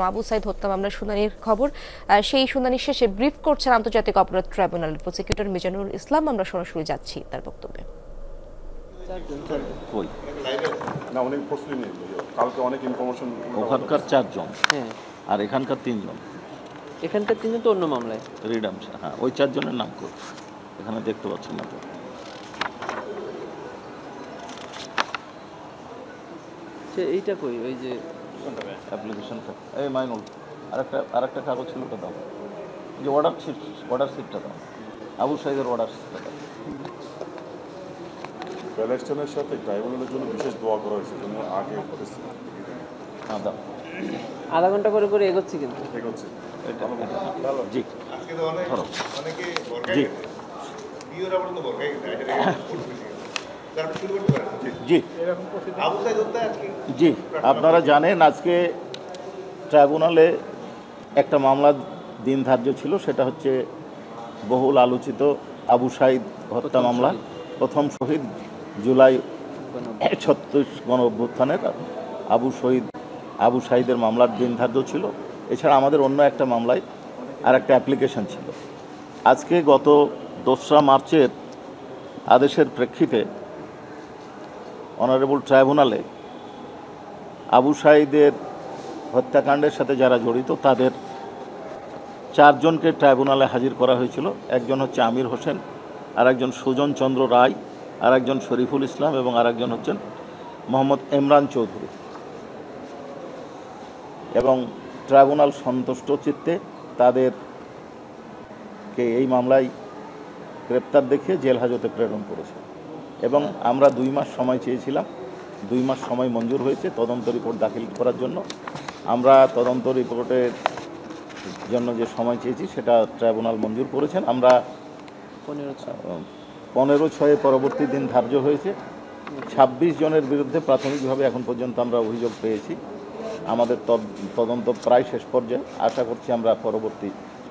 আবু সাইদ হত্যা মামলার শুনানির খবর। সেই শুনানি শেষে ব্রিফ করছেন আন্তর্জাতিক অপরাধ ট্রাইব্যুনালের প্রসিকিউটর মিজানুর ইসলাম। আমরা সরাসরি যাচ্ছি তার বক্তব্যে। ওখানকার 4 জন, আর এখানকার 3 জন। এখানকার 3 জন তো অন্য মামলায় রিডামশন, হ্যাঁ, ওই 4 জনের নাম করে এখানে দেখতে পাচ্ছেন না তো। এইটা কই, ওই যে অ্যাপ্লিকেশনটা, এই মাইনুল আরেকটা কাগজ ছিল, ওটা দাও। যে অর্ডার শিটটা দাও, আবু সাইদের অর্ডার শিটটা দাও। প্যালেস্টাইনের সাথে ট্রাইব্যুনালের জন্য বিশেষ দোয়া করা হয়েছে, জন্য আগে হ্যাঁ দাও। আধা ঘন্টা করে করে এগোচ্ছি কিন্তু এগোচ্ছে। জি জি জি জি, আপনারা জানেন আজকে ট্রাইব্যুনালে একটা মামলার দিন ধার্য ছিল, সেটা হচ্ছে বহুল আলোচিত আবু সাইদ হত্যা মামলা। প্রথম শহীদ জুলাই 36 গণ অভ্যুত্থানের আবু সাইদের মামলার দিন ধার্য ছিল। এছাড়া আমাদের অন্য একটা মামলায় আর একটা অ্যাপ্লিকেশন ছিল। আজকে গত 2রা মার্চের আদেশের প্রেক্ষিতে অনারেবল ট্রাইব্যুনালে আবু সাইদের হত্যাকাণ্ডের সাথে যারা জড়িত তাদের 4 জনকে ট্রাইব্যুনালে হাজির করা হয়েছিল। একজন হচ্ছে আমির হোসেন, আর একজন সুজন চন্দ্র রায়, আর একজন শরীফুল ইসলাম, এবং আর একজন হচ্ছেন মোহাম্মদ ইমরান চৌধুরী। এবং ট্রাইব্যুনাল সন্তুষ্ট চিত্তে তাদেরকে এই মামলায় গ্রেপ্তার দেখিয়ে জেল হাজতে প্রেরণ করেছে। এবং আমরা 2 মাস সময় চেয়েছিলাম, 2 মাস সময় মঞ্জুর হয়েছে তদন্ত রিপোর্ট দাখিল করার জন্য। আমরা তদন্ত রিপোর্টের জন্য যে সময় চেয়েছি সেটা ট্রাইব্যুনাল মঞ্জুর করেছেন। আমরা 15/6 পরবর্তী দিন ধার্য হয়েছে। 26 জনের বিরুদ্ধে প্রাথমিকভাবে এখন পর্যন্ত আমরা অভিযোগ পেয়েছি। আমাদের তদন্ত প্রায় শেষ পর্যায়ে। আশা করছি আমরা পরবর্তী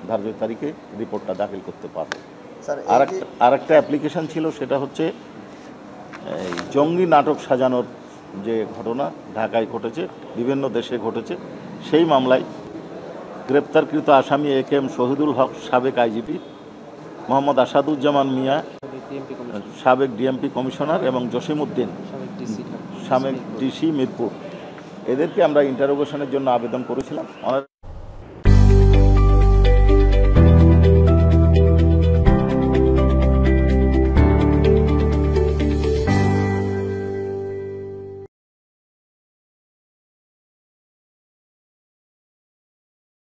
ধার্য তারিখে রিপোর্টটা দাখিল করতে পারব। আর একটা অ্যাপ্লিকেশন ছিল, সেটা হচ্ছে এই জঙ্গি নাটক সাজানোর যে ঘটনা ঢাকায় ঘটেছে, বিভিন্ন দেশে ঘটেছে, সেই মামলায় গ্রেপ্তারকৃত আসামি AKM শহীদুল হক, সাবেক IGP, মোহাম্মদ আসাদুজ্জামান মিয়া, সাবেক DMP কমিশনার, এবং জসিমউদ্দিন, সাবেক DC মিরপুর, এদেরকে আমরা ইন্টারোগেশনের জন্য আবেদন করেছিলাম।